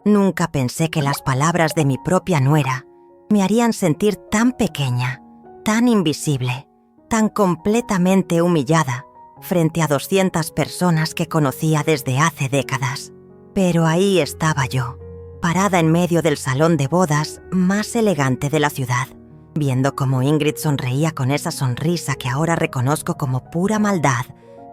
Nunca pensé que las palabras de mi propia nuera me harían sentir tan pequeña, tan invisible, tan completamente humillada frente a 200 personas que conocía desde hace décadas. Pero ahí estaba yo, parada en medio del salón de bodas más elegante de la ciudad, viendo cómo Ingrid sonreía con esa sonrisa que ahora reconozco como pura maldad,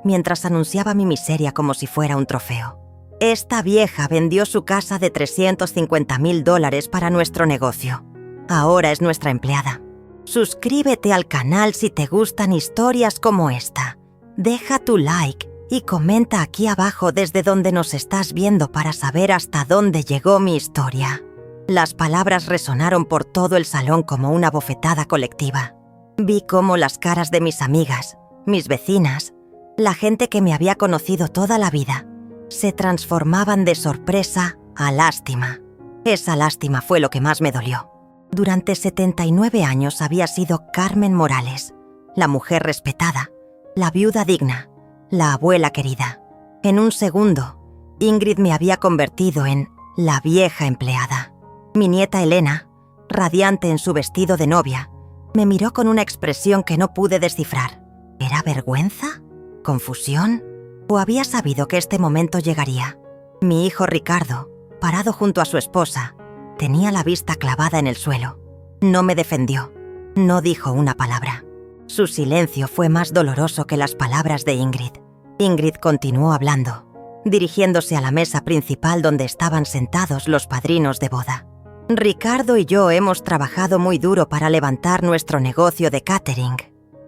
mientras anunciaba mi miseria como si fuera un trofeo. Esta vieja vendió su casa de $350,000 para nuestro negocio. Ahora es nuestra empleada. Suscríbete al canal si te gustan historias como esta. Deja tu like y comenta aquí abajo desde donde nos estás viendo para saber hasta dónde llegó mi historia. Las palabras resonaron por todo el salón como una bofetada colectiva. Vi cómo las caras de mis amigas, mis vecinas, la gente que me había conocido toda la vida, se transformaban de sorpresa a lástima. Esa lástima fue lo que más me dolió. Durante 79 años había sido Carmen Morales, la mujer respetada, la viuda digna, la abuela querida. En un segundo, Ingrid me había convertido en la vieja empleada. Mi nieta Elena, radiante en su vestido de novia, me miró con una expresión que no pude descifrar. ¿Era vergüenza? ¿Confusión? ¿O había sabido que este momento llegaría? Mi hijo Ricardo, parado junto a su esposa, tenía la vista clavada en el suelo. No me defendió. No dijo una palabra. Su silencio fue más doloroso que las palabras de Ingrid. Ingrid continuó hablando, dirigiéndose a la mesa principal donde estaban sentados los padrinos de boda. Ricardo y yo hemos trabajado muy duro para levantar nuestro negocio de catering.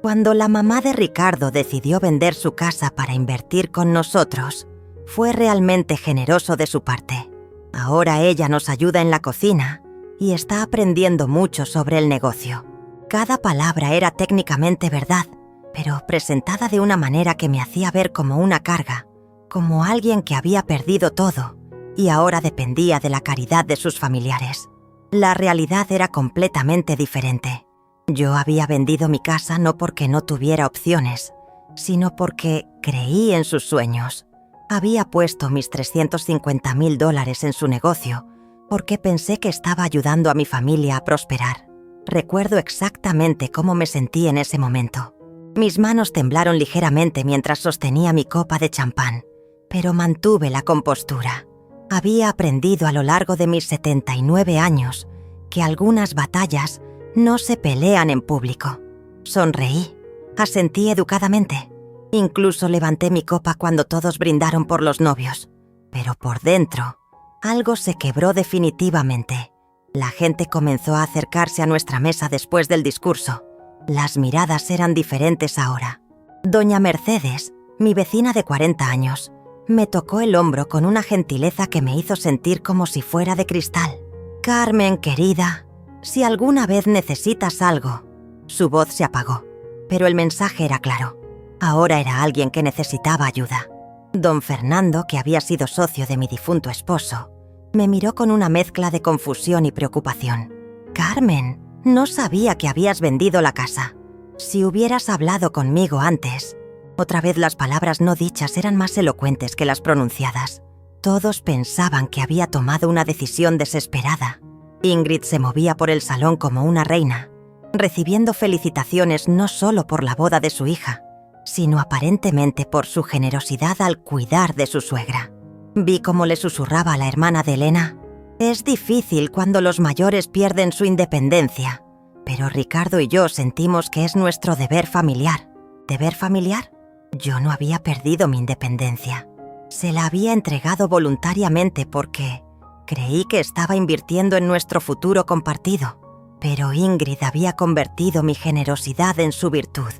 Cuando la mamá de Ricardo decidió vender su casa para invertir con nosotros, fue realmente generoso de su parte. Ahora ella nos ayuda en la cocina y está aprendiendo mucho sobre el negocio. Cada palabra era técnicamente verdad, pero presentada de una manera que me hacía ver como una carga, como alguien que había perdido todo y ahora dependía de la caridad de sus familiares. La realidad era completamente diferente. Yo había vendido mi casa no porque no tuviera opciones, sino porque creí en sus sueños. Había puesto mis $350,000 en su negocio porque pensé que estaba ayudando a mi familia a prosperar. Recuerdo exactamente cómo me sentí en ese momento. Mis manos temblaron ligeramente mientras sostenía mi copa de champán, pero mantuve la compostura. Había aprendido a lo largo de mis 79 años que algunas batallas no se pelean en público. Sonreí, asentí educadamente. Incluso levanté mi copa cuando todos brindaron por los novios. Pero por dentro, algo se quebró definitivamente. La gente comenzó a acercarse a nuestra mesa después del discurso. Las miradas eran diferentes ahora. Doña Mercedes, mi vecina de 40 años, me tocó el hombro con una gentileza que me hizo sentir como si fuera de cristal. «Carmen, querida, si alguna vez necesitas algo». Su voz se apagó, pero el mensaje era claro. Ahora era alguien que necesitaba ayuda. Don Fernando, que había sido socio de mi difunto esposo, me miró con una mezcla de confusión y preocupación. «Carmen, no sabía que habías vendido la casa. Si hubieras hablado conmigo antes». Otra vez las palabras no dichas eran más elocuentes que las pronunciadas. Todos pensaban que había tomado una decisión desesperada. Ingrid se movía por el salón como una reina, recibiendo felicitaciones no solo por la boda de su hija, sino aparentemente por su generosidad al cuidar de su suegra. Vi cómo le susurraba a la hermana de Elena: «Es difícil cuando los mayores pierden su independencia, pero Ricardo y yo sentimos que es nuestro deber familiar». ¿Deber familiar? Yo no había perdido mi independencia. Se la había entregado voluntariamente porque creí que estaba invirtiendo en nuestro futuro compartido. Pero Ingrid había convertido mi generosidad en su virtud.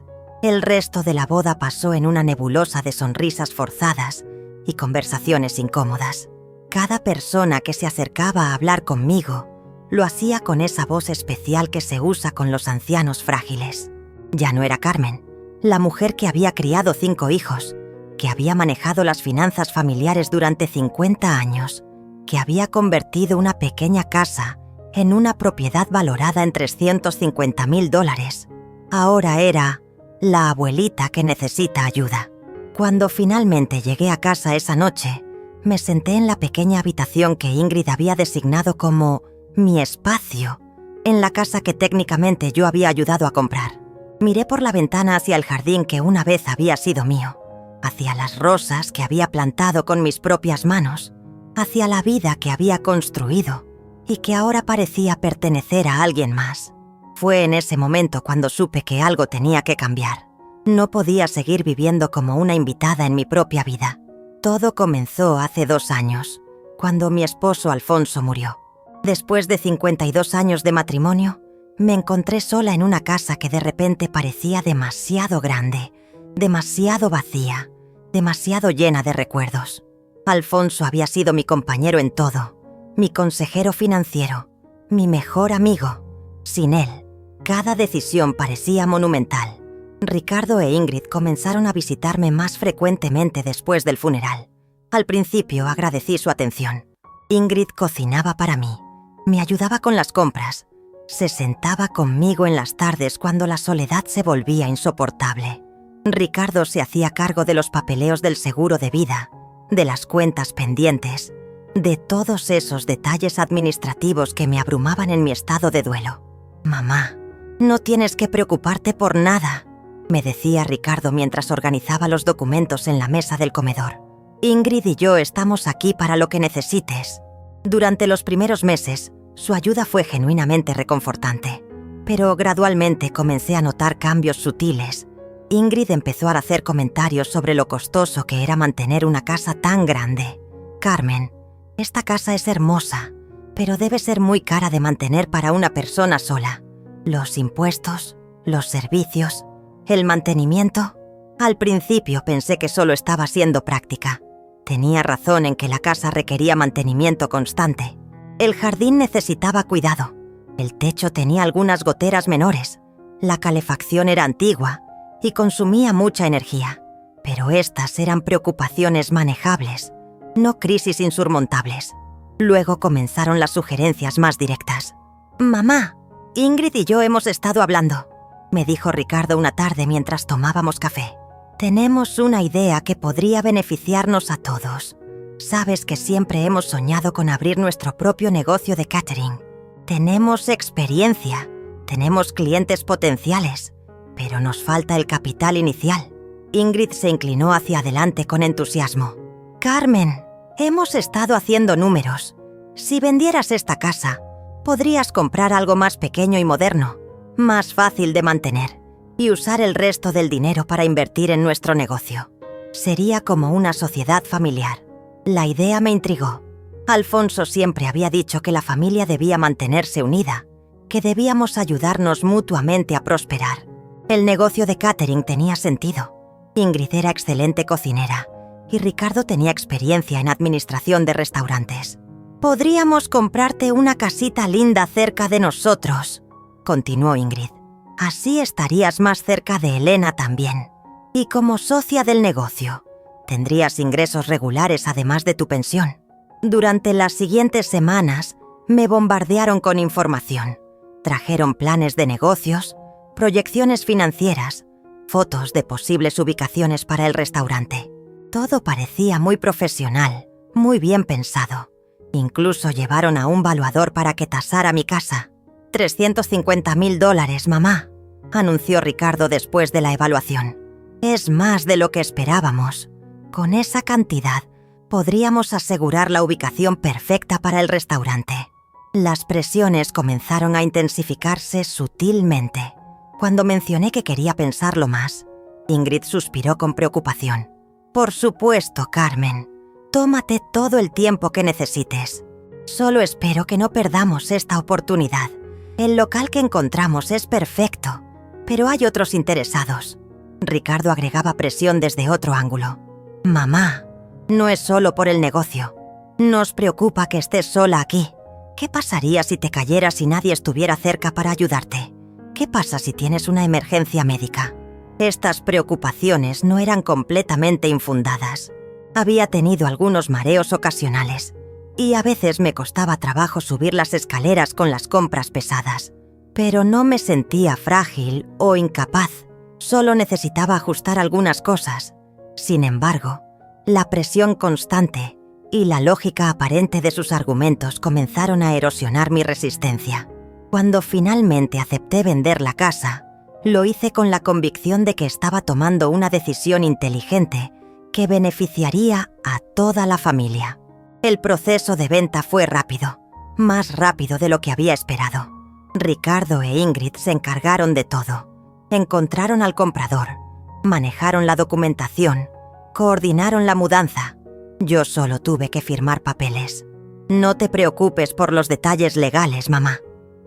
El resto de la boda pasó en una nebulosa de sonrisas forzadas y conversaciones incómodas. Cada persona que se acercaba a hablar conmigo lo hacía con esa voz especial que se usa con los ancianos frágiles. Ya no era Carmen, la mujer que había criado 5 hijos, que había manejado las finanzas familiares durante 50 años, que había convertido una pequeña casa en una propiedad valorada en $350,000. Ahora era la abuelita que necesita ayuda. Cuando finalmente llegué a casa esa noche, Me senté en la pequeña habitación que Ingrid había designado como mi espacio, en la casa que técnicamente yo había ayudado a comprar. Miré por la ventana hacia el jardín que una vez había sido mío, hacia las rosas que había plantado con mis propias manos, hacia la vida que había construido y que ahora parecía pertenecer a alguien más. Fue en ese momento cuando supe que algo tenía que cambiar. No podía seguir viviendo como una invitada en mi propia vida. Todo comenzó hace 2 años, cuando mi esposo Alfonso murió. Después de 52 años de matrimonio, me encontré sola en una casa que de repente parecía demasiado grande, demasiado vacía, demasiado llena de recuerdos. Alfonso había sido mi compañero en todo, mi consejero financiero, mi mejor amigo. Sin él, cada decisión parecía monumental. Ricardo e Ingrid comenzaron a visitarme más frecuentemente después del funeral. Al principio agradecí su atención. Ingrid cocinaba para mí, me ayudaba con las compras, se sentaba conmigo en las tardes cuando la soledad se volvía insoportable. Ricardo se hacía cargo de los papeleos del seguro de vida, de las cuentas pendientes, de todos esos detalles administrativos que me abrumaban en mi estado de duelo. «Mamá, no tienes que preocuparte por nada», me decía Ricardo mientras organizaba los documentos en la mesa del comedor. «Ingrid y yo estamos aquí para lo que necesites». Durante los primeros meses, su ayuda fue genuinamente reconfortante, pero gradualmente comencé a notar cambios sutiles. Ingrid empezó a hacer comentarios sobre lo costoso que era mantener una casa tan grande. «Carmen, esta casa es hermosa, pero debe ser muy cara de mantener para una persona sola. Los impuestos, los servicios, el mantenimiento». Al principio pensé que solo estaba siendo práctica. Tenía razón en que la casa requería mantenimiento constante. El jardín necesitaba cuidado. El techo tenía algunas goteras menores. La calefacción era antigua y consumía mucha energía. Pero estas eran preocupaciones manejables, no crisis insurmontables. Luego comenzaron las sugerencias más directas. «Mamá, Ingrid y yo hemos estado hablando», me dijo Ricardo una tarde mientras tomábamos café. «Tenemos una idea que podría beneficiarnos a todos. Sabes que siempre hemos soñado con abrir nuestro propio negocio de catering. Tenemos experiencia, tenemos clientes potenciales, pero nos falta el capital inicial». Ingrid se inclinó hacia adelante con entusiasmo. «Carmen, hemos estado haciendo números. Si vendieras esta casa, podrías comprar algo más pequeño y moderno, más fácil de mantener, y usar el resto del dinero para invertir en nuestro negocio. Sería como una sociedad familiar». La idea me intrigó. Alfonso siempre había dicho que la familia debía mantenerse unida, que debíamos ayudarnos mutuamente a prosperar. El negocio de catering tenía sentido. Ingrid era excelente cocinera y Ricardo tenía experiencia en administración de restaurantes. «Podríamos comprarte una casita linda cerca de nosotros», continuó Ingrid. «Así estarías más cerca de Elena también. Y como socia del negocio, tendrías ingresos regulares además de tu pensión». Durante las siguientes semanas, me bombardearon con información. Trajeron planes de negocios, proyecciones financieras, fotos de posibles ubicaciones para el restaurante. Todo parecía muy profesional, muy bien pensado. Incluso llevaron a un valuador para que tasara mi casa. $350,000, mamá, anunció Ricardo después de la evaluación. «Es más de lo que esperábamos. Con esa cantidad, podríamos asegurar la ubicación perfecta para el restaurante». Las presiones comenzaron a intensificarse sutilmente. Cuando mencioné que quería pensarlo más, Ingrid suspiró con preocupación. «Por supuesto, Carmen. Tómate todo el tiempo que necesites. Solo espero que no perdamos esta oportunidad. El local que encontramos es perfecto, pero hay otros interesados». Ricardo agregaba presión desde otro ángulo. «Mamá, no es solo por el negocio. Nos preocupa que estés sola aquí. ¿Qué pasaría si te cayeras y nadie estuviera cerca para ayudarte? ¿Qué pasa si tienes una emergencia médica?». Estas preocupaciones no eran completamente infundadas. Había tenido algunos mareos ocasionales y a veces me costaba trabajo subir las escaleras con las compras pesadas. Pero no me sentía frágil o incapaz. Solo necesitaba ajustar algunas cosas. Sin embargo, la presión constante y la lógica aparente de sus argumentos comenzaron a erosionar mi resistencia. Cuando finalmente acepté vender la casa, lo hice con la convicción de que estaba tomando una decisión inteligente que beneficiaría a toda la familia. El proceso de venta fue rápido, más rápido de lo que había esperado. Ricardo e Ingrid se encargaron de todo. Encontraron al comprador, manejaron la documentación, coordinaron la mudanza. Yo solo tuve que firmar papeles. «No te preocupes por los detalles legales, mamá»,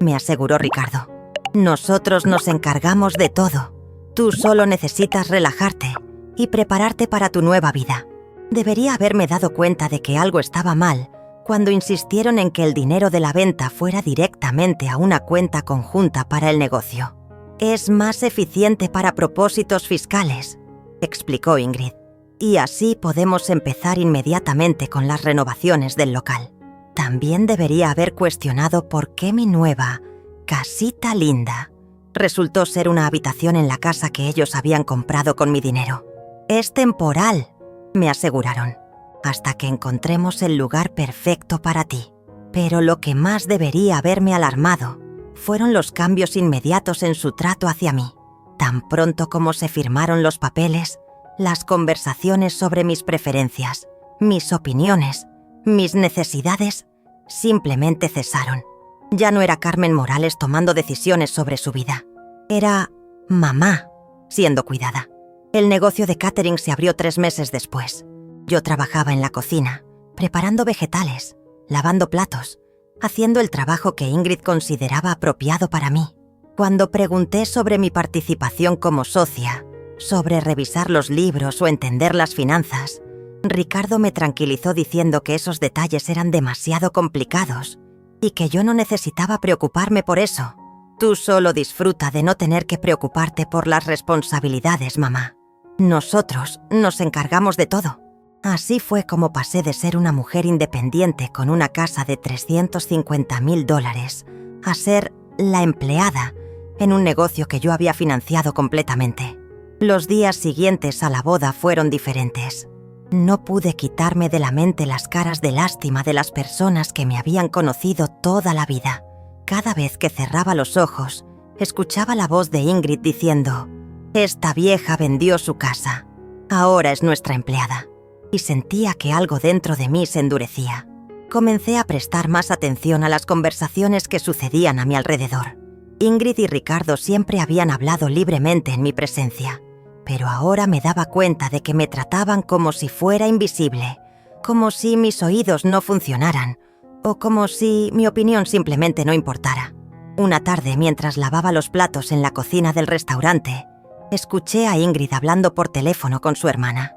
me aseguró Ricardo. «Nosotros nos encargamos de todo. Tú solo necesitas relajarte y prepararte para tu nueva vida». Debería haberme dado cuenta de que algo estaba mal cuando insistieron en que el dinero de la venta fuera directamente a una cuenta conjunta para el negocio. «Es más eficiente para propósitos fiscales», explicó Ingrid, «y así podemos empezar inmediatamente con las renovaciones del local». También debería haber cuestionado por qué mi nueva casita linda resultó ser una habitación en la casa que ellos habían comprado con mi dinero. «Es temporal», me aseguraron, «hasta que encontremos el lugar perfecto para ti». Pero lo que más debería haberme alarmado fueron los cambios inmediatos en su trato hacia mí. Tan pronto como se firmaron los papeles, las conversaciones sobre mis preferencias, mis opiniones, mis necesidades, simplemente cesaron. Ya no era Carmen Morales tomando decisiones sobre su vida. Era mamá siendo cuidada. El negocio de catering se abrió 3 meses después. Yo trabajaba en la cocina, preparando vegetales, lavando platos, haciendo el trabajo que Ingrid consideraba apropiado para mí. Cuando pregunté sobre mi participación como socia, sobre revisar los libros o entender las finanzas, Ricardo me tranquilizó diciendo que esos detalles eran demasiado complicados y que yo no necesitaba preocuparme por eso. «Tú solo disfruta de no tener que preocuparte por las responsabilidades, mamá. Nosotros nos encargamos de todo». Así fue como pasé de ser una mujer independiente con una casa de $350,000 a ser la empleada en un negocio que yo había financiado completamente. Los días siguientes a la boda fueron diferentes. No pude quitarme de la mente las caras de lástima de las personas que me habían conocido toda la vida. Cada vez que cerraba los ojos, escuchaba la voz de Ingrid diciendo: «Esta vieja vendió su casa. Ahora es nuestra empleada». Y sentía que algo dentro de mí se endurecía. Comencé a prestar más atención a las conversaciones que sucedían a mi alrededor. Ingrid y Ricardo siempre habían hablado libremente en mi presencia, pero ahora me daba cuenta de que me trataban como si fuera invisible, como si mis oídos no funcionaran, o como si mi opinión simplemente no importara. Una tarde, mientras lavaba los platos en la cocina del restaurante, escuché a Ingrid hablando por teléfono con su hermana.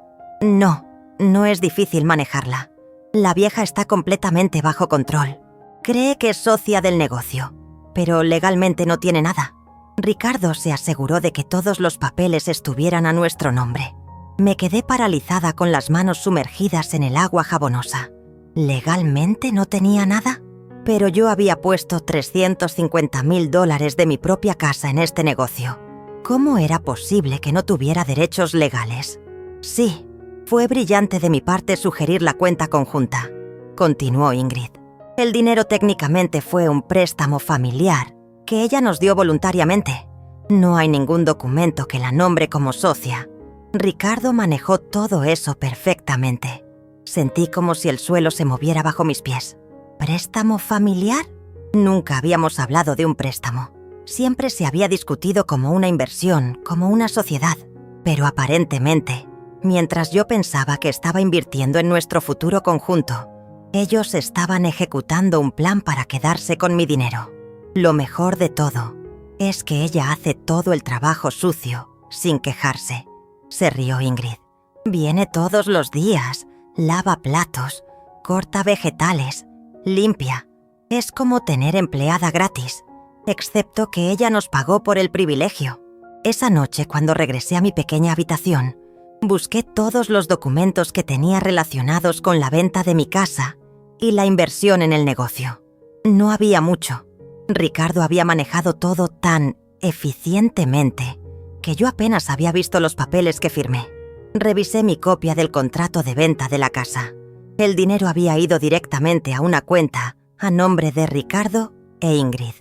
No es difícil manejarla. La vieja está completamente bajo control. Cree que es socia del negocio, pero legalmente no tiene nada. Ricardo se aseguró de que todos los papeles estuvieran a nuestro nombre. Me quedé paralizada con las manos sumergidas en el agua jabonosa. ¿Legalmente no tenía nada? Pero yo había puesto $350,000 de mi propia casa en este negocio. ¿Cómo era posible que no tuviera derechos legales? Sí. Fue brillante de mi parte sugerir la cuenta conjunta, continuó Ingrid. El dinero técnicamente fue un préstamo familiar que ella nos dio voluntariamente. No hay ningún documento que la nombre como socia. Ricardo manejó todo eso perfectamente. Sentí como si el suelo se moviera bajo mis pies. ¿Préstamo familiar? Nunca habíamos hablado de un préstamo. Siempre se había discutido como una inversión, como una sociedad. Pero aparentemente, mientras yo pensaba que estaba invirtiendo en nuestro futuro conjunto, ellos estaban ejecutando un plan para quedarse con mi dinero. Lo mejor de todo es que ella hace todo el trabajo sucio, sin quejarse. Se rió Ingrid. Viene todos los días, lava platos, corta vegetales, limpia. Es como tener empleada gratis, excepto que ella nos pagó por el privilegio. Esa noche, cuando regresé a mi pequeña habitación, busqué todos los documentos que tenía relacionados con la venta de mi casa y la inversión en el negocio. No había mucho. Ricardo había manejado todo tan eficientemente que yo apenas había visto los papeles que firmé. Revisé mi copia del contrato de venta de la casa. El dinero había ido directamente a una cuenta a nombre de Ricardo e Ingrid.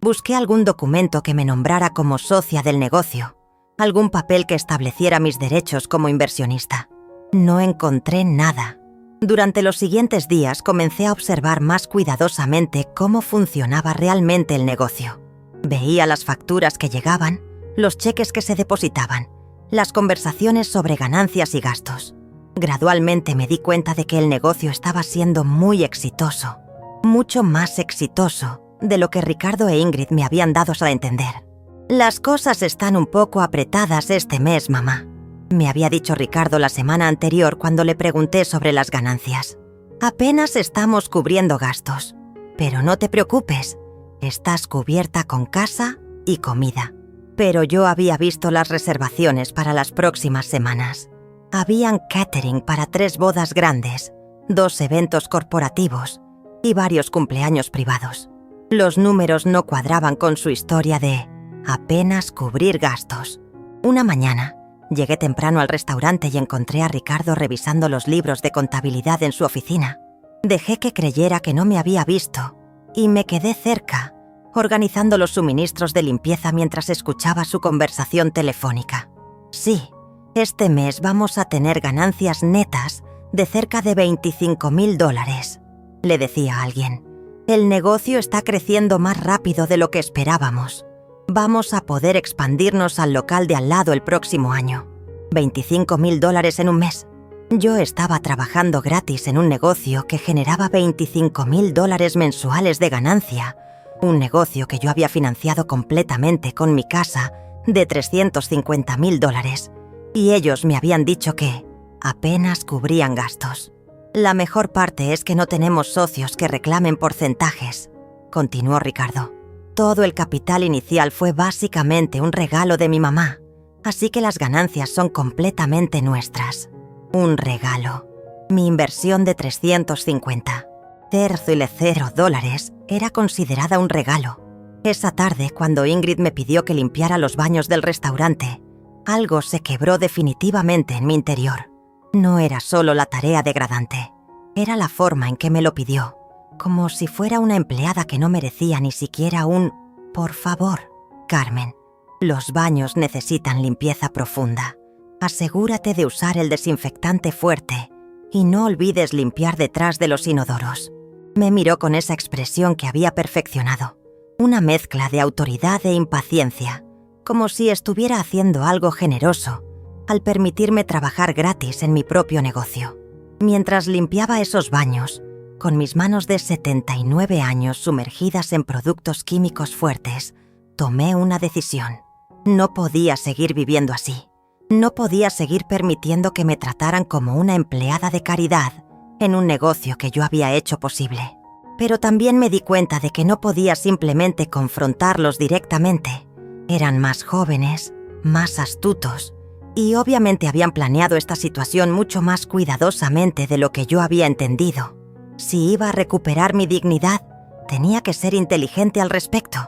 Busqué algún documento que me nombrara como socia del negocio, algún papel que estableciera mis derechos como inversionista. No encontré nada. Durante los siguientes días comencé a observar más cuidadosamente cómo funcionaba realmente el negocio. Veía las facturas que llegaban, los cheques que se depositaban, las conversaciones sobre ganancias y gastos. Gradualmente me di cuenta de que el negocio estaba siendo muy exitoso, mucho más exitoso de lo que Ricardo e Ingrid me habían dado a entender. «Las cosas están un poco apretadas este mes, mamá», me había dicho Ricardo la semana anterior cuando le pregunté sobre las ganancias. «Apenas estamos cubriendo gastos, pero no te preocupes, estás cubierta con casa y comida». Pero yo había visto las reservaciones para las próximas semanas. Habían catering para 3 bodas grandes, 2 eventos corporativos y varios cumpleaños privados. Los números no cuadraban con su historia de apenas cubrir gastos. Una mañana, llegué temprano al restaurante y encontré a Ricardo revisando los libros de contabilidad en su oficina. Dejé que creyera que no me había visto y me quedé cerca, organizando los suministros de limpieza mientras escuchaba su conversación telefónica. «Sí, este mes vamos a tener ganancias netas de cerca de $25,000, le decía a alguien. «El negocio está creciendo más rápido de lo que esperábamos. Vamos a poder expandirnos al local de al lado el próximo año. $25,000 en un mes». Yo estaba trabajando gratis en un negocio que generaba $25,000 mensuales de ganancia, un negocio que yo había financiado completamente con mi casa de $350,000, y ellos me habían dicho que apenas cubrían gastos. «La mejor parte es que no tenemos socios que reclamen porcentajes», continuó Ricardo. «Todo el capital inicial fue básicamente un regalo de mi mamá, así que las ganancias son completamente nuestras». Un regalo. Mi inversión de $350,000 era considerada un regalo. Esa tarde, cuando Ingrid me pidió que limpiara los baños del restaurante, algo se quebró definitivamente en mi interior. No era solo la tarea degradante, era la forma en que me lo pidió, como si fuera una empleada que no merecía ni siquiera un «por favor, Carmen, los baños necesitan limpieza profunda. Asegúrate de usar el desinfectante fuerte y no olvides limpiar detrás de los inodoros». Me miró con esa expresión que había perfeccionado, una mezcla de autoridad e impaciencia, como si estuviera haciendo algo generoso al permitirme trabajar gratis en mi propio negocio. Mientras limpiaba esos baños, con mis manos de 79 años sumergidas en productos químicos fuertes, tomé una decisión. No podía seguir viviendo así. No podía seguir permitiendo que me trataran como una empleada de caridad en un negocio que yo había hecho posible. Pero también me di cuenta de que no podía simplemente confrontarlos directamente. Eran más jóvenes, más astutos, y obviamente habían planeado esta situación mucho más cuidadosamente de lo que yo había entendido. Si iba a recuperar mi dignidad, tenía que ser inteligente al respecto.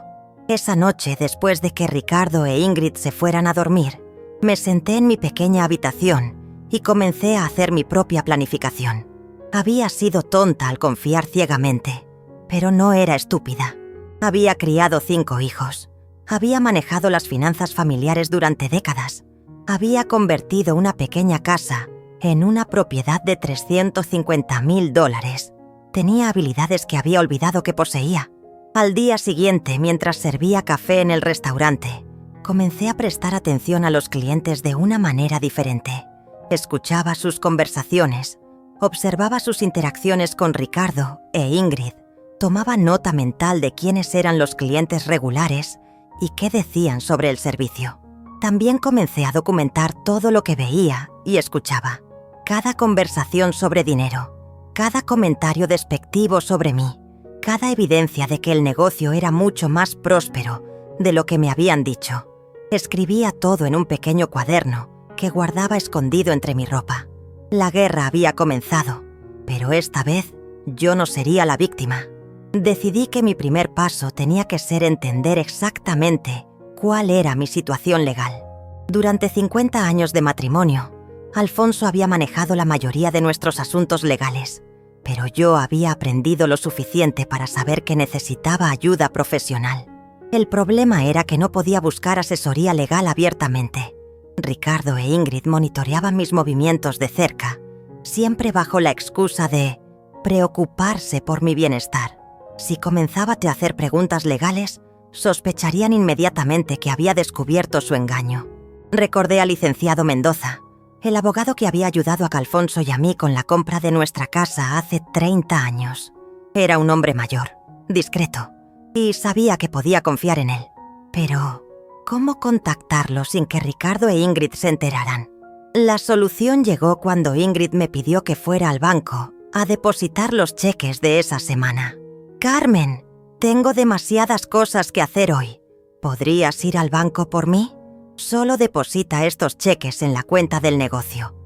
Esa noche, después de que Ricardo e Ingrid se fueran a dormir, me senté en mi pequeña habitación y comencé a hacer mi propia planificación. Había sido tonta al confiar ciegamente, pero no era estúpida. Había criado 5 hijos. Había manejado las finanzas familiares durante décadas. Había convertido una pequeña casa en una propiedad de $350,000. Tenía habilidades que había olvidado que poseía. Al día siguiente, mientras servía café en el restaurante, comencé a prestar atención a los clientes de una manera diferente. Escuchaba sus conversaciones, observaba sus interacciones con Ricardo e Ingrid, tomaba nota mental de quiénes eran los clientes regulares y qué decían sobre el servicio. También comencé a documentar todo lo que veía y escuchaba. Cada conversación sobre dinero, cada comentario despectivo sobre mí, cada evidencia de que el negocio era mucho más próspero de lo que me habían dicho. Escribía todo en un pequeño cuaderno que guardaba escondido entre mi ropa. La guerra había comenzado, pero esta vez yo no sería la víctima. Decidí que mi primer paso tenía que ser entender exactamente cuál era mi situación legal. Durante 50 años de matrimonio, Alfonso había manejado la mayoría de nuestros asuntos legales. pero yo había aprendido lo suficiente para saber que necesitaba ayuda profesional. El problema era que no podía buscar asesoría legal abiertamente. Ricardo e Ingrid monitoreaban mis movimientos de cerca, siempre bajo la excusa de preocuparse por mi bienestar. Si comenzaba a hacer preguntas legales, sospecharían inmediatamente que había descubierto su engaño. Recordé al licenciado Mendoza, el abogado que había ayudado a Alfonso y a mí con la compra de nuestra casa hace 30 años. Era un hombre mayor, discreto, y sabía que podía confiar en él. Pero, ¿cómo contactarlo sin que Ricardo e Ingrid se enteraran? La solución llegó cuando Ingrid me pidió que fuera al banco a depositar los cheques de esa semana. «Carmen, tengo demasiadas cosas que hacer hoy. ¿Podrías ir al banco por mí? Solo deposita estos cheques en la cuenta del negocio».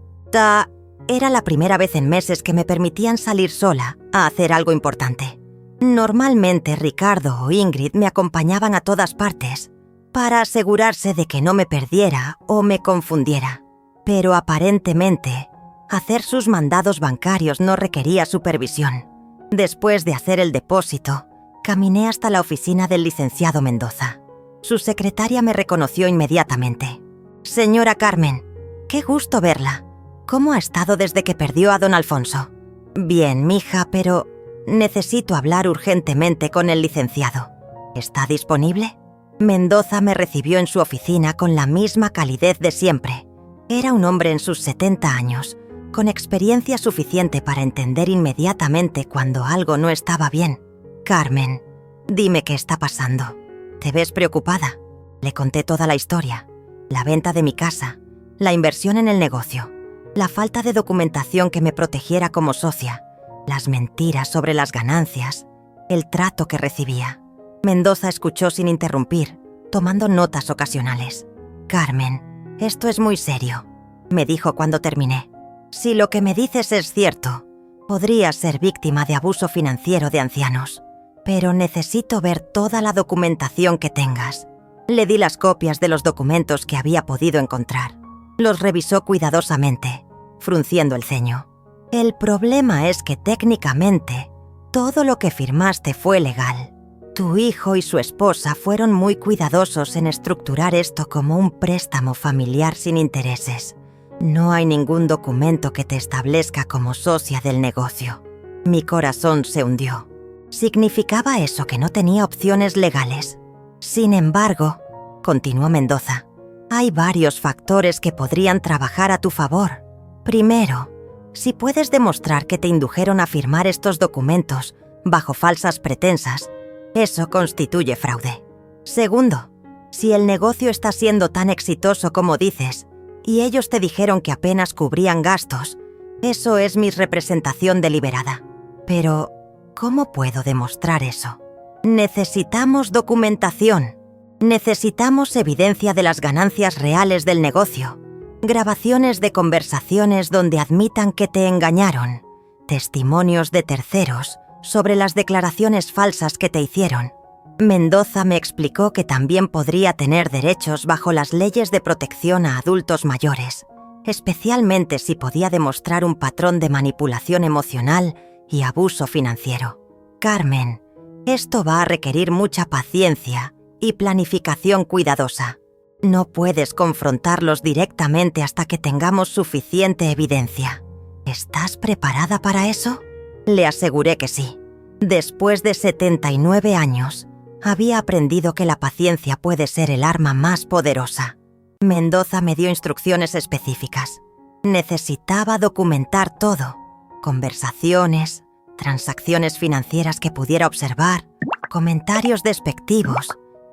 Era la primera vez en meses que me permitían salir sola a hacer algo importante. Normalmente Ricardo o Ingrid me acompañaban a todas partes para asegurarse de que no me perdiera o me confundiera. Pero aparentemente, hacer sus mandados bancarios no requería supervisión. Después de hacer el depósito, caminé hasta la oficina del licenciado Mendoza. Su secretaria me reconoció inmediatamente. «Señora Carmen, qué gusto verla. ¿Cómo ha estado desde que perdió a don Alfonso?» «Bien, mija, pero necesito hablar urgentemente con el licenciado. ¿Está disponible?» Mendoza me recibió en su oficina con la misma calidez de siempre. Era un hombre en sus 70 años, con experiencia suficiente para entender inmediatamente cuando algo no estaba bien. «Carmen, dime qué está pasando. ¿Te ves preocupada?» Le conté toda la historia, la venta de mi casa, la inversión en el negocio, la falta de documentación que me protegiera como socia, las mentiras sobre las ganancias, el trato que recibía. Mendoza escuchó sin interrumpir, tomando notas ocasionales. «Carmen, esto es muy serio», me dijo cuando terminé. «Si lo que me dices es cierto, podrías ser víctima de abuso financiero de ancianos. Pero necesito ver toda la documentación que tengas». Le di las copias de los documentos que había podido encontrar. Los revisó cuidadosamente, frunciendo el ceño. «El problema es que técnicamente, todo lo que firmaste fue legal. Tu hijo y su esposa fueron muy cuidadosos en estructurar esto como un préstamo familiar sin intereses. No hay ningún documento que te establezca como socia del negocio». Mi corazón se hundió. ¿Significaba eso que no tenía opciones legales? «Sin embargo», continuó Mendoza, «hay varios factores que podrían trabajar a tu favor. Primero, si puedes demostrar que te indujeron a firmar estos documentos bajo falsas pretensas, eso constituye fraude. Segundo, si el negocio está siendo tan exitoso como dices, y ellos te dijeron que apenas cubrían gastos, eso es misrepresentación deliberada. Pero, ¿cómo puedo demostrar eso? Necesitamos documentación. Necesitamos evidencia de las ganancias reales del negocio, grabaciones de conversaciones donde admitan que te engañaron, testimonios de terceros sobre las declaraciones falsas que te hicieron». Mendoza me explicó que también podría tener derechos bajo las leyes de protección a adultos mayores, especialmente si podía demostrar un patrón de manipulación emocional y abuso financiero. «Carmen, esto va a requerir mucha paciencia y planificación cuidadosa. No puedes confrontarlos directamente hasta que tengamos suficiente evidencia. ¿Estás preparada para eso?». Le aseguré que sí. Después de 79 años, había aprendido que la paciencia puede ser el arma más poderosa. Mendoza me dio instrucciones específicas. Necesitaba documentar todo: conversaciones, transacciones financieras que pudiera observar, comentarios despectivos,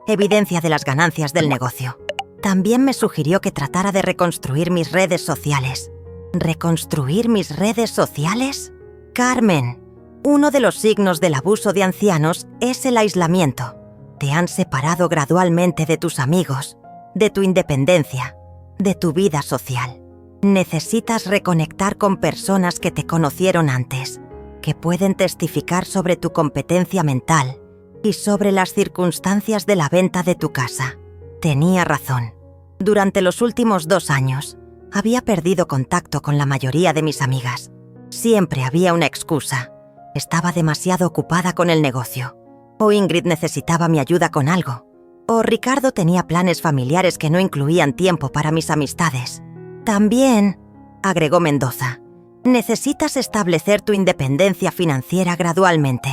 evidencia de las ganancias del negocio. También me sugirió que tratara de reconstruir mis redes sociales. ¿Reconstruir mis redes sociales? «Carmen, uno de los signos del abuso de ancianos es el aislamiento. Te han separado gradualmente de tus amigos, de tu independencia, de tu vida social. Necesitas reconectar con personas que te conocieron antes, que pueden testificar sobre tu competencia mental y sobre las circunstancias de la venta de tu casa». Tenía razón. Durante los últimos 2 años, había perdido contacto con la mayoría de mis amigas. Siempre había una excusa: Estaba demasiado ocupada con el negocio. O Ingrid necesitaba mi ayuda con algo. O Ricardo tenía planes familiares que no incluían tiempo para mis amistades. También, agregó Mendoza, necesitas establecer tu independencia financiera gradualmente.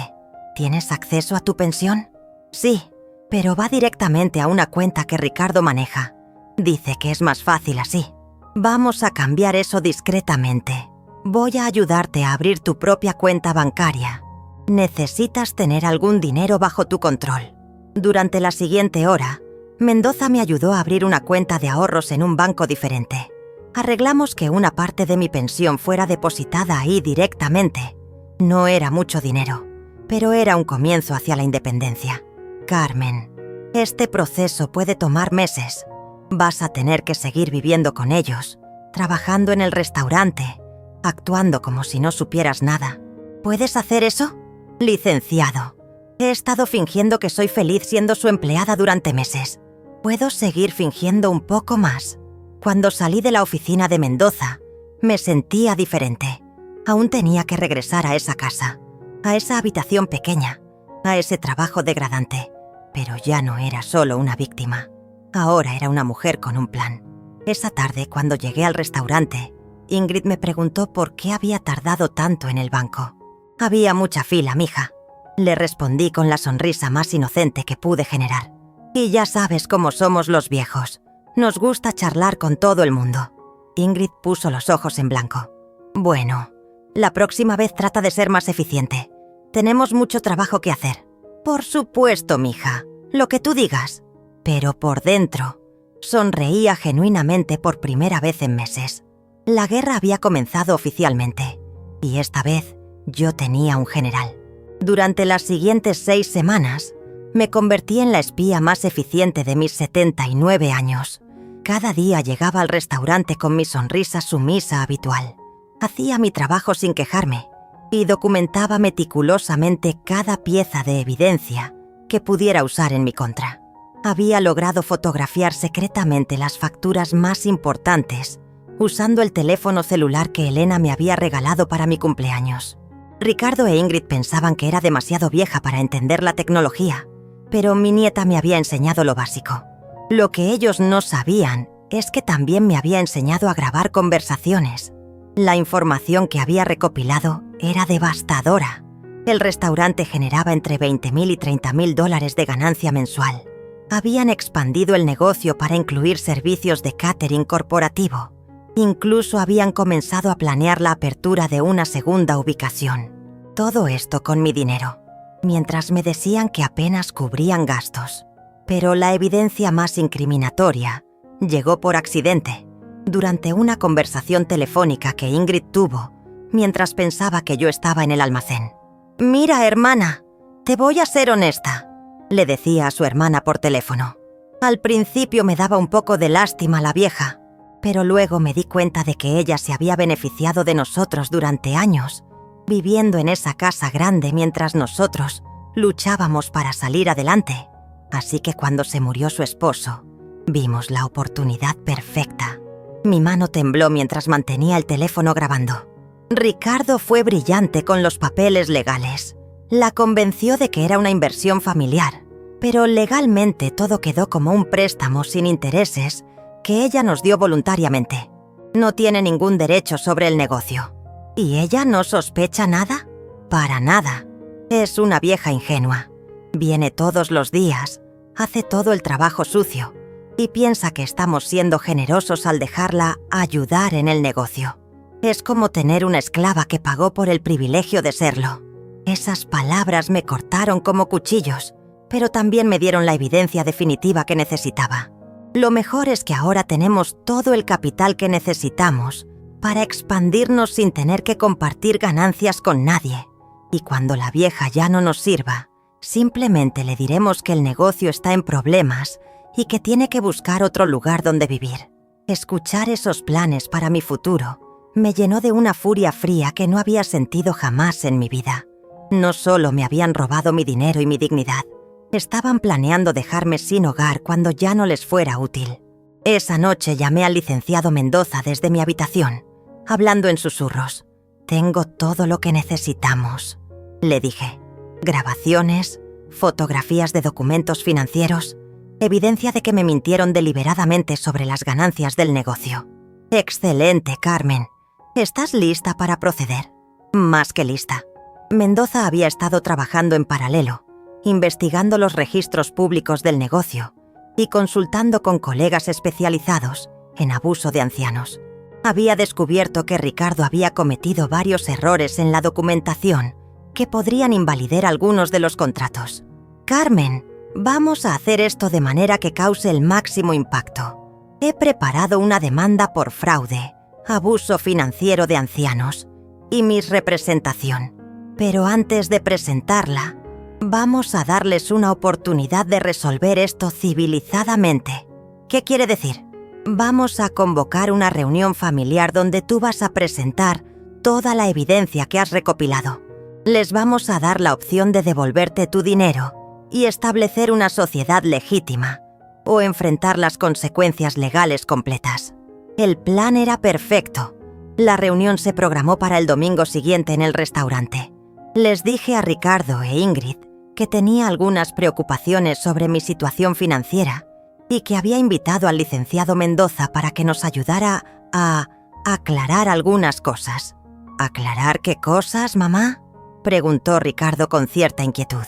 ¿Tienes acceso a tu pensión? Sí, pero va directamente a una cuenta que Ricardo maneja. Dice que es más fácil así. Vamos a cambiar eso discretamente. Voy a ayudarte a abrir tu propia cuenta bancaria. Necesitas tener algún dinero bajo tu control. Durante la siguiente hora, Mendoza me ayudó a abrir una cuenta de ahorros en un banco diferente. Arreglamos que una parte de mi pensión fuera depositada ahí directamente. No era mucho dinero, pero era un comienzo hacia la independencia. Carmen, este proceso puede tomar meses. Vas a tener que seguir viviendo con ellos, trabajando en el restaurante, actuando como si no supieras nada. ¿Puedes hacer eso? Licenciado, he estado fingiendo que soy feliz siendo su empleada durante meses. ¿Puedo seguir fingiendo un poco más? Cuando salí de la oficina de Mendoza, me sentía diferente. Aún tenía que regresar a esa casa, a esa habitación pequeña, a ese trabajo degradante. Pero ya no era solo una víctima. Ahora era una mujer con un plan. Esa tarde, cuando llegué al restaurante, Ingrid me preguntó por qué había tardado tanto en el banco. Había mucha fila, mija. Le respondí con la sonrisa más inocente que pude generar. Y ya sabes cómo somos los viejos. Nos gusta charlar con todo el mundo. Ingrid puso los ojos en blanco. Bueno, la próxima vez trata de ser más eficiente. Tenemos mucho trabajo que hacer. Por supuesto, mija. Lo que tú digas. Pero por dentro, sonreía genuinamente por primera vez en meses. La guerra había comenzado oficialmente. Y esta vez, yo tenía un general. Durante las siguientes 6 semanas, me convertí en la espía más eficiente de mis 79 años. Cada día llegaba al restaurante con mi sonrisa sumisa habitual. Hacía mi trabajo sin quejarme y documentaba meticulosamente cada pieza de evidencia que pudiera usar en mi contra. Había logrado fotografiar secretamente las facturas más importantes usando el teléfono celular que Elena me había regalado para mi cumpleaños. Ricardo e Ingrid pensaban que era demasiado vieja para entender la tecnología, pero mi nieta me había enseñado lo básico. Lo que ellos no sabían es que también me había enseñado a grabar conversaciones. La información que había recopilado era devastadora. El restaurante generaba entre $20,000 y $30,000 de ganancia mensual. Habían expandido el negocio para incluir servicios de catering corporativo. Incluso habían comenzado a planear la apertura de una segunda ubicación. Todo esto con mi dinero, mientras me decían que apenas cubrían gastos. Pero la evidencia más incriminatoria llegó por accidente, durante una conversación telefónica que Ingrid tuvo mientras pensaba que yo estaba en el almacén. «Mira, hermana, te voy a ser honesta», le decía a su hermana por teléfono. Al principio me daba un poco de lástima la vieja, pero luego me di cuenta de que ella se había beneficiado de nosotros durante años, viviendo en esa casa grande mientras nosotros luchábamos para salir adelante. Así que cuando se murió su esposo, vimos la oportunidad perfecta. Mi mano tembló mientras mantenía el teléfono grabando. Ricardo fue brillante con los papeles legales. La convenció de que era una inversión familiar, pero legalmente todo quedó como un préstamo sin intereses que ella nos dio voluntariamente. No tiene ningún derecho sobre el negocio. ¿Y ella no sospecha nada? Para nada. Es una vieja ingenua. Viene todos los días, hace todo el trabajo sucio y piensa que estamos siendo generosos al dejarla ayudar en el negocio. Es como tener una esclava que pagó por el privilegio de serlo. Esas palabras me cortaron como cuchillos, pero también me dieron la evidencia definitiva que necesitaba. Lo mejor es que ahora tenemos todo el capital que necesitamos para expandirnos sin tener que compartir ganancias con nadie. Y cuando la vieja ya no nos sirva, simplemente le diremos que el negocio está en problemas y que tiene que buscar otro lugar donde vivir. Escuchar esos planes para mi futuro me llenó de una furia fría que no había sentido jamás en mi vida. No solo me habían robado mi dinero y mi dignidad, estaban planeando dejarme sin hogar cuando ya no les fuera útil. Esa noche llamé al licenciado Mendoza desde mi habitación, hablando en susurros. «Tengo todo lo que necesitamos. le dije. Grabaciones, fotografías de documentos financieros, evidencia de que me mintieron deliberadamente sobre las ganancias del negocio. Excelente, Carmen. ¿Estás lista para proceder? Más que lista. Mendoza había estado trabajando en paralelo, investigando los registros públicos del negocio y consultando con colegas especializados en abuso de ancianos. Había descubierto que Ricardo había cometido varios errores en la documentación que podrían invalidar algunos de los contratos. Carmen, vamos a hacer esto de manera que cause el máximo impacto. He preparado una demanda por fraude, abuso financiero de ancianos y misrepresentación. Pero antes de presentarla, vamos a darles una oportunidad de resolver esto civilizadamente. ¿Qué quiere decir? Vamos a convocar una reunión familiar donde tú vas a presentar toda la evidencia que has recopilado. Les vamos a dar la opción de devolverte tu dinero y establecer una sociedad legítima o enfrentar las consecuencias legales completas. El plan era perfecto. La reunión se programó para el domingo siguiente en el restaurante. Les dije a Ricardo e Ingrid que tenía algunas preocupaciones sobre mi situación financiera y que había invitado al licenciado Mendoza para que nos ayudara a aclarar algunas cosas. ¿Aclarar qué cosas, mamá?, preguntó Ricardo con cierta inquietud.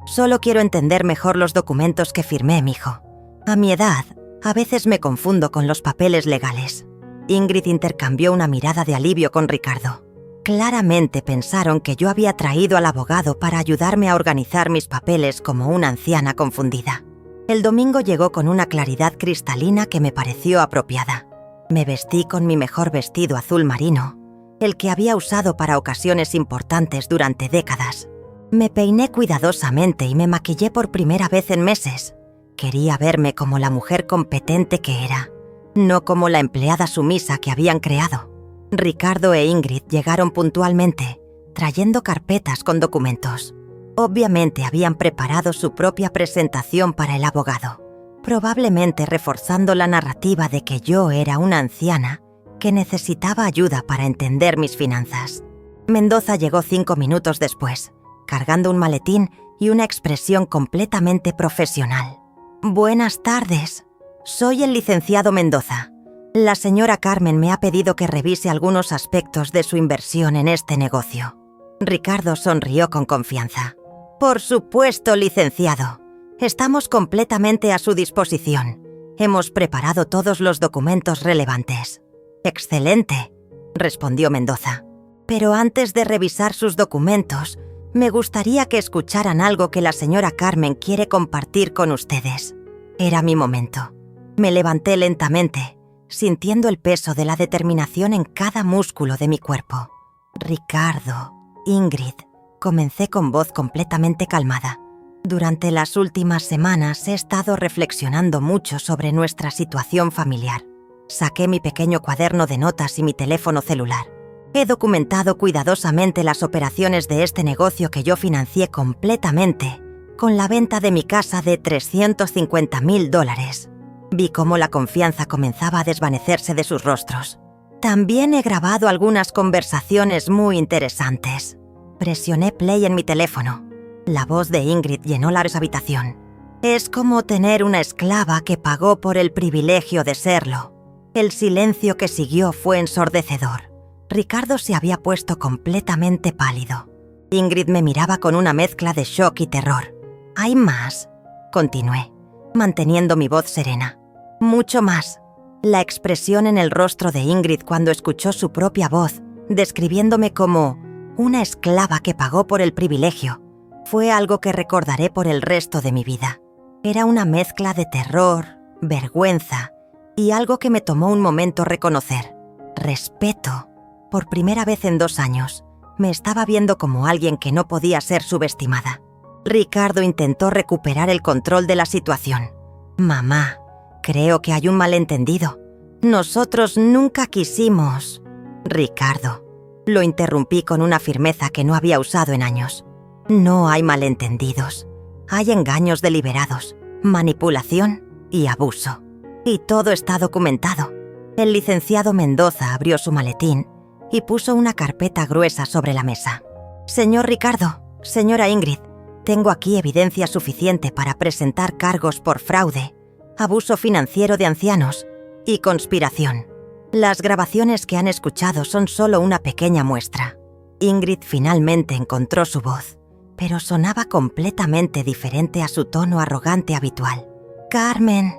Solo quiero entender mejor los documentos que firmé, mijo. A mi edad, a veces me confundo con los papeles legales. Ingrid intercambió una mirada de alivio con Ricardo. Claramente pensaron que yo había traído al abogado para ayudarme a organizar mis papeles como una anciana confundida. El domingo llegó con una claridad cristalina que me pareció apropiada. Me vestí con mi mejor vestido azul marino, el que había usado para ocasiones importantes durante décadas. Me peiné cuidadosamente y me maquillé por primera vez en meses. Quería verme como la mujer competente que era, no como la empleada sumisa que habían creado. Ricardo e Ingrid llegaron puntualmente, trayendo carpetas con documentos. Obviamente habían preparado su propia presentación para el abogado, probablemente reforzando la narrativa de que yo era una anciana que necesitaba ayuda para entender mis finanzas. Mendoza llegó 5 minutos después, cargando un maletín y una expresión completamente profesional. Buenas tardes. Soy el licenciado Mendoza. La señora Carmen me ha pedido que revise algunos aspectos de su inversión en este negocio. Ricardo sonrió con confianza. Por supuesto, licenciado. Estamos completamente a su disposición. Hemos preparado todos los documentos relevantes. Excelente, respondió Mendoza. Pero antes de revisar sus documentos, me gustaría que escucharan algo que la señora Carmen quiere compartir con ustedes. Era mi momento. Me levanté lentamente, sintiendo el peso de la determinación en cada músculo de mi cuerpo. Ricardo, Ingrid, comencé con voz completamente calmada. Durante las últimas semanas he estado reflexionando mucho sobre nuestra situación familiar. Saqué mi pequeño cuaderno de notas y mi teléfono celular. He documentado cuidadosamente las operaciones de este negocio que yo financié completamente con la venta de mi casa de $350,000. Vi cómo la confianza comenzaba a desvanecerse de sus rostros. También he grabado algunas conversaciones muy interesantes. Presioné play en mi teléfono. La voz de Ingrid llenó la habitación. Es como tener una esclava que pagó por el privilegio de serlo. El silencio que siguió fue ensordecedor. Ricardo se había puesto completamente pálido. Ingrid me miraba con una mezcla de shock y terror. «¿Hay más?», continué, manteniendo mi voz serena. «Mucho más». La expresión en el rostro de Ingrid cuando escuchó su propia voz, describiéndome como una esclava que pagó por el privilegio, fue algo que recordaré por el resto de mi vida. Era una mezcla de terror, vergüenza y algo que me tomó un momento reconocer. Respeto. Por primera vez en 2 años, me estaba viendo como alguien que no podía ser subestimada. Ricardo intentó recuperar el control de la situación. «Mamá, creo que hay un malentendido. Nosotros nunca quisimos...» «Ricardo», lo interrumpí con una firmeza que no había usado en años. «No hay malentendidos. Hay engaños deliberados, manipulación y abuso. Y todo está documentado». El licenciado Mendoza abrió su maletín y puso una carpeta gruesa sobre la mesa. «Señor Ricardo», Señora Ingrid, tengo aquí evidencia suficiente para presentar cargos por fraude, abuso financiero de ancianos y conspiración. Las grabaciones que han escuchado son solo una pequeña muestra. Ingrid finalmente encontró su voz, pero sonaba completamente diferente a su tono arrogante habitual. Carmen,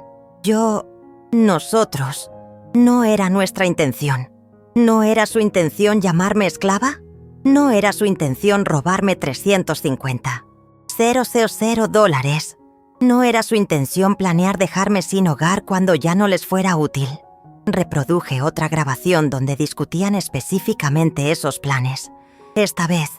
nosotros, no era nuestra intención. ¿No era su intención llamarme esclava? ¿No era su intención robarme 350? $000. ¿No era su intención planear dejarme sin hogar cuando ya no les fuera útil? Reproduje otra grabación donde discutían específicamente esos planes. Esta vez,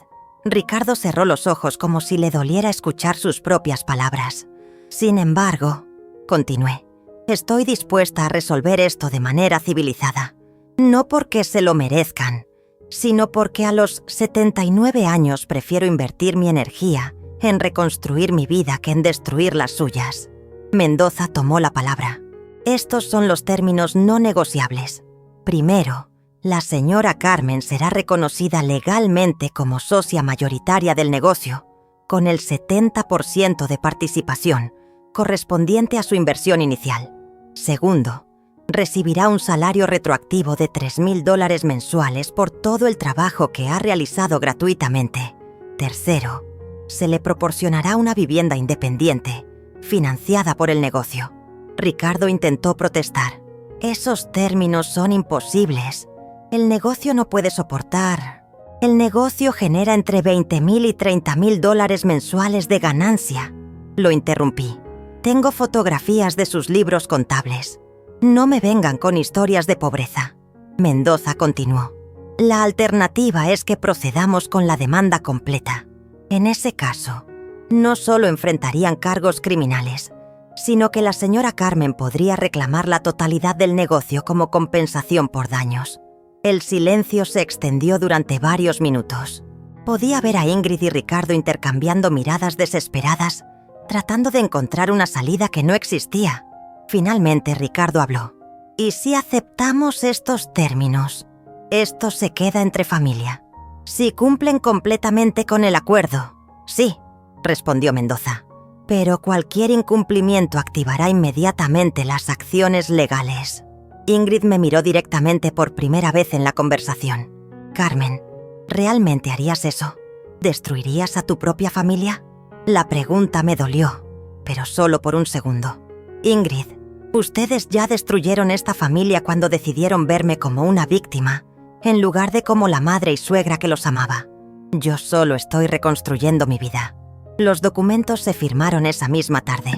Ricardo cerró los ojos como si le doliera escuchar sus propias palabras. Sin embargo, continué, estoy dispuesta a resolver esto de manera civilizada. No porque se lo merezcan, sino porque a los 79 años prefiero invertir mi energía en reconstruir mi vida que en destruir las suyas. Mendoza tomó la palabra. Estos son los términos no negociables. Primero, la señora Carmen será reconocida legalmente como socia mayoritaria del negocio, con el 70% de participación, correspondiente a su inversión inicial. Segundo, recibirá un salario retroactivo de $3,000 mensuales por todo el trabajo que ha realizado gratuitamente. Tercero, se le proporcionará una vivienda independiente, financiada por el negocio. Ricardo intentó protestar. Esos términos son imposibles. El negocio no puede soportar. El negocio genera entre $20,000 y $30,000 mensuales de ganancia. Lo interrumpí. Tengo fotografías de sus libros contables. No me vengan con historias de pobreza. Mendoza continuó. La alternativa es que procedamos con la demanda completa. En ese caso, no solo enfrentarían cargos criminales, sino que la señora Carmen podría reclamar la totalidad del negocio como compensación por daños. El silencio se extendió durante varios minutos. Podía ver a Ingrid y Ricardo intercambiando miradas desesperadas, tratando de encontrar una salida que no existía. Finalmente Ricardo habló. ¿Y si aceptamos estos términos? Esto se queda entre familia. Si cumplen completamente con el acuerdo. Sí, respondió Mendoza. Pero cualquier incumplimiento activará inmediatamente las acciones legales. Ingrid me miró directamente por primera vez en la conversación. Carmen, ¿realmente harías eso? ¿Destruirías a tu propia familia? La pregunta me dolió, pero solo por un segundo. Ingrid, ustedes ya destruyeron esta familia cuando decidieron verme como una víctima, en lugar de como la madre y suegra que los amaba. Yo solo estoy reconstruyendo mi vida. Los documentos se firmaron esa misma tarde.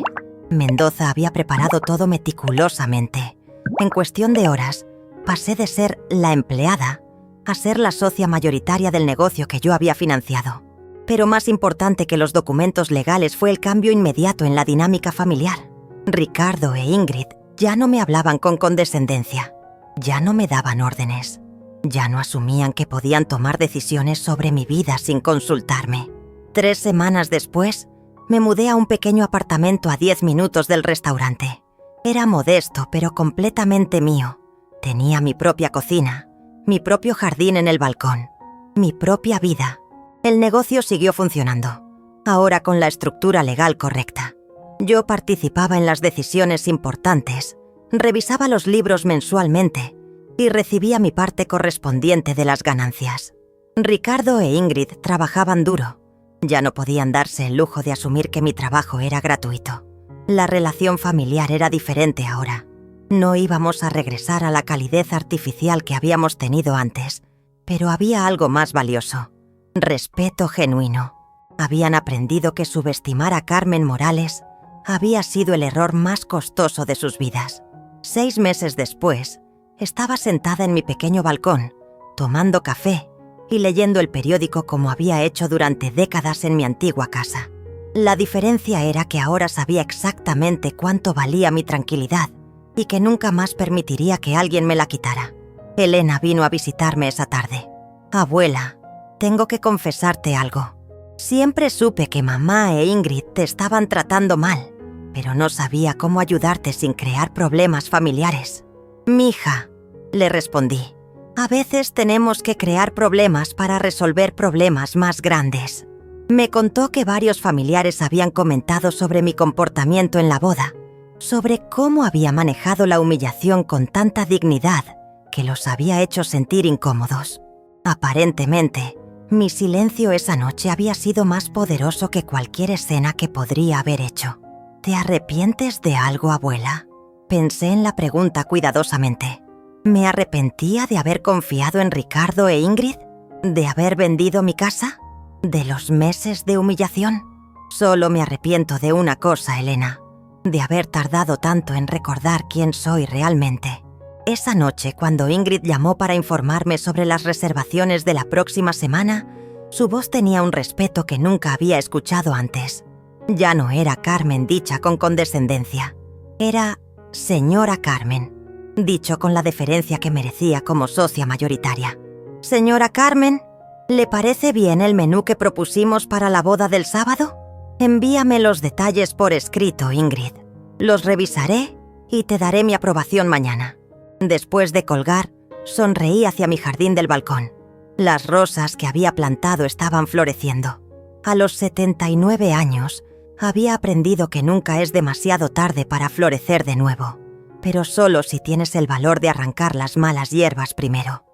Mendoza había preparado todo meticulosamente. En cuestión de horas, pasé de ser la empleada a ser la socia mayoritaria del negocio que yo había financiado. Pero más importante que los documentos legales fue el cambio inmediato en la dinámica familiar. Ricardo e Ingrid ya no me hablaban con condescendencia, ya no me daban órdenes, ya no asumían que podían tomar decisiones sobre mi vida sin consultarme. 3 semanas después, me mudé a un pequeño apartamento a 10 minutos del restaurante. Era modesto, pero completamente mío. Tenía mi propia cocina, mi propio jardín en el balcón, mi propia vida. El negocio siguió funcionando, ahora con la estructura legal correcta. Yo participaba en las decisiones importantes, revisaba los libros mensualmente y recibía mi parte correspondiente de las ganancias. Ricardo e Ingrid trabajaban duro. Ya no podían darse el lujo de asumir que mi trabajo era gratuito. La relación familiar era diferente ahora. No íbamos a regresar a la calidez artificial que habíamos tenido antes, pero había algo más valioso: respeto genuino. Habían aprendido que subestimar a Carmen Morales había sido el error más costoso de sus vidas. 6 meses después, estaba sentada en mi pequeño balcón, tomando café y leyendo el periódico como había hecho durante décadas en mi antigua casa. La diferencia era que ahora sabía exactamente cuánto valía mi tranquilidad y que nunca más permitiría que alguien me la quitara. Elena vino a visitarme esa tarde. Abuela, tengo que confesarte algo. Siempre supe que mamá e Ingrid te estaban tratando mal, pero no sabía cómo ayudarte sin crear problemas familiares. Mija, le respondí, a veces tenemos que crear problemas para resolver problemas más grandes. Me contó que varios familiares habían comentado sobre mi comportamiento en la boda, sobre cómo había manejado la humillación con tanta dignidad que los había hecho sentir incómodos. Aparentemente, mi silencio esa noche había sido más poderoso que cualquier escena que podría haber hecho. ¿Te arrepientes de algo, abuela? Pensé en la pregunta cuidadosamente. ¿Me arrepentía de haber confiado en Ricardo e Ingrid? ¿De haber vendido mi casa? ¿De los meses de humillación? Solo me arrepiento de una cosa, Elena, de haber tardado tanto en recordar quién soy realmente. Esa noche, cuando Ingrid llamó para informarme sobre las reservaciones de la próxima semana, su voz tenía un respeto que nunca había escuchado antes. Ya no era Carmen dicha con condescendencia. Era señora Carmen, dicho con la deferencia que merecía como socia mayoritaria. Señora Carmen, ¿le parece bien el menú que propusimos para la boda del sábado? Envíame los detalles por escrito, Ingrid. Los revisaré y te daré mi aprobación mañana. Después de colgar, sonreí hacia mi jardín del balcón. Las rosas que había plantado estaban floreciendo. A los 79 años, había aprendido que nunca es demasiado tarde para florecer de nuevo, pero solo si tienes el valor de arrancar las malas hierbas primero.